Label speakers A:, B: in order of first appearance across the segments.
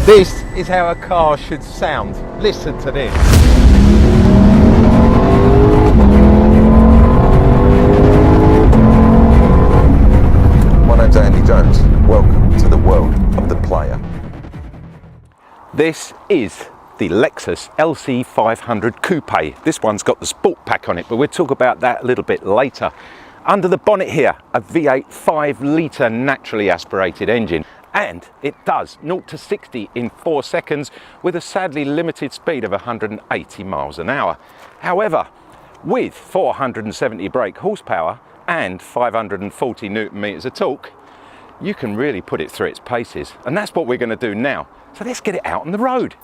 A: This is how a car should sound. Listen to this. My name's Andy Jones. Welcome to the world of the player. This is the Lexus LC500 Coupe. This one's got the sport pack on it, but we'll talk about that a little bit later. Under the bonnet here, a V8 5-litre naturally aspirated engine. And it does 0 to 60 in 4 seconds with a sadly limited speed of 180 miles an hour. However, with 470 brake horsepower and 540 Newton meters of torque, you can really put it through its paces. And that's what we're going to do now. So let's get it out on the road.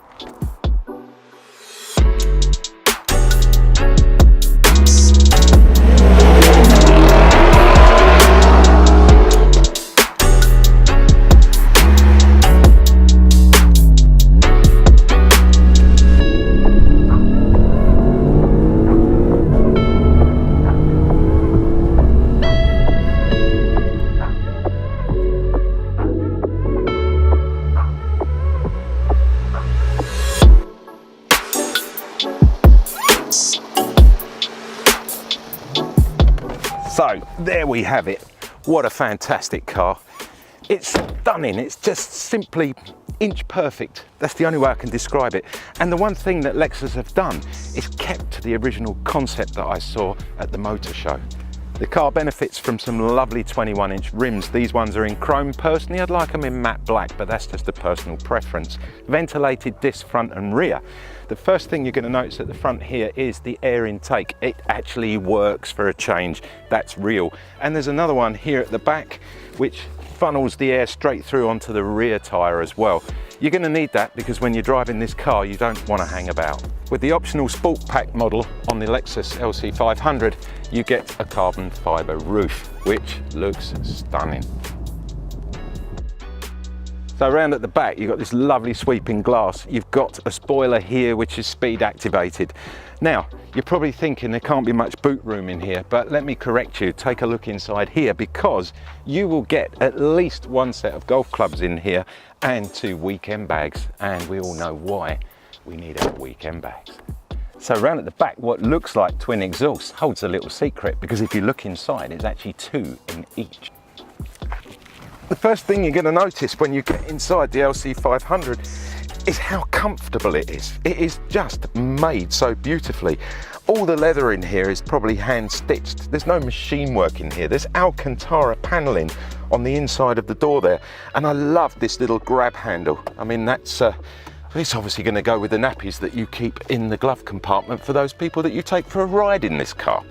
A: So there we have it. What a fantastic car. It's stunning. It's just simply inch perfect. That's the only way I can describe it. And the one thing that Lexus have done is kept to the original concept that I saw at the motor show. The car benefits from some lovely 21-inch rims. These ones are in chrome. Personally, I'd like them in matte black, but that's just a personal preference. Ventilated disc front and rear. The first thing you're going to notice at the front here is the air intake. It actually works for a change. That's real. And there's another one here at the back, which funnels the air straight through onto the rear tyre as well. You're going to need that because when you're driving this car, you don't want to hang about. With the optional Sport Pack model on the Lexus LC500, you get a carbon fibre roof, which looks stunning. So around at the back, you've got this lovely sweeping glass. You've got a spoiler here, which is speed activated. Now, you're probably thinking there can't be much boot room in here, but let me correct you. Take a look inside here because you will get at least one set of golf clubs in here and 2 weekend bags. And we all know why we need our weekend bags. So around at the back, what looks like twin exhausts holds a little secret because if you look inside, there's actually 2 in each. The first thing you're going to notice when you get inside the LC500 is how comfortable it is. It is just made so beautifully. All the leather in here is probably hand stitched. There's no machine work in here. There's Alcantara paneling on the inside of the door there. And I love this little grab handle. I mean, it's obviously going to go with the nappies that you keep in the glove compartment for those people that you take for a ride in this car.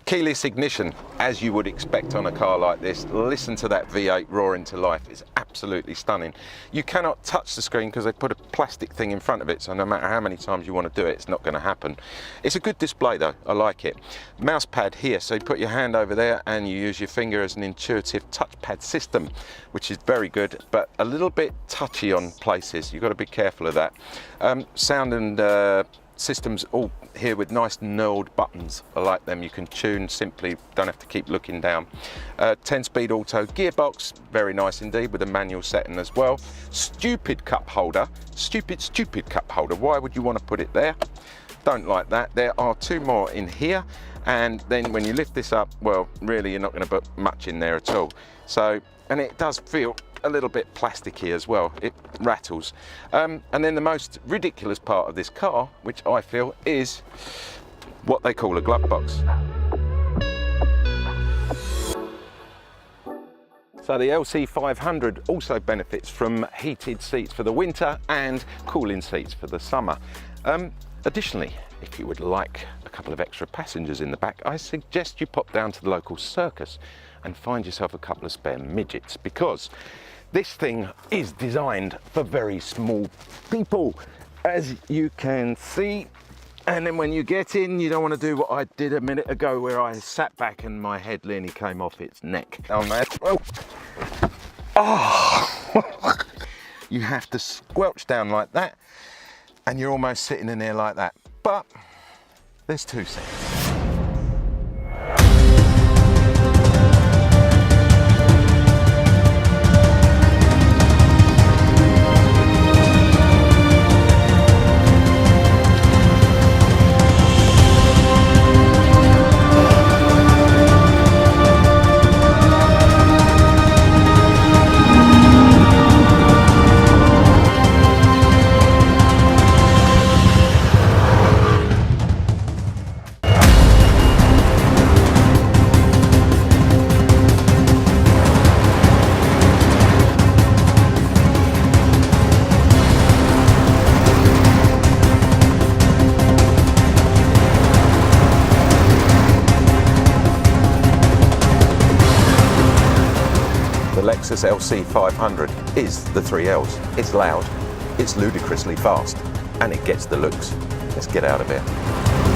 A: Keyless ignition, as you would expect on a car like this. Listen to that V8 roar into life. It's absolutely stunning. You cannot touch the screen because they put a plastic thing in front of it, so no matter how many times you want to do it, it's not going to happen. It's a good display though, I like it. Mouse pad here, so you put your hand over there and you use your finger as an intuitive touchpad system, which is very good, but a little bit touchy on places. You've got to be careful of that. Sound and systems all here with nice knurled buttons. I like them. You can tune simply, don't have to keep looking down. 10-speed auto gearbox, very nice indeed, with a manual setting as well. Stupid cup holder, stupid cup holder. Why would you want to put it there? Don't like that. There are 2 more in here, and then when you lift this up, well, really you're not going to put much in there at all. So, and it does feel a little bit plasticky as well. It rattles. And then the most ridiculous part of this car, which I feel, is what they call a glove box. So the LC500 also benefits from heated seats for the winter and cooling seats for the summer. Additionally, if you would like a couple of extra passengers in the back, I suggest you pop down to the local circus and find yourself a couple of spare midgets, because this thing is designed for very small people, as you can see. And then when you get in, you don't want to do what I did a minute ago where I sat back and my head nearly came off its neck. Oh man. Oh. You have to squelch down like that and you're almost sitting in there like that. But there's 2 seats. Lexus LC500 is the 3 Ls. It's loud, it's ludicrously fast, and it gets the looks. Let's get out of here.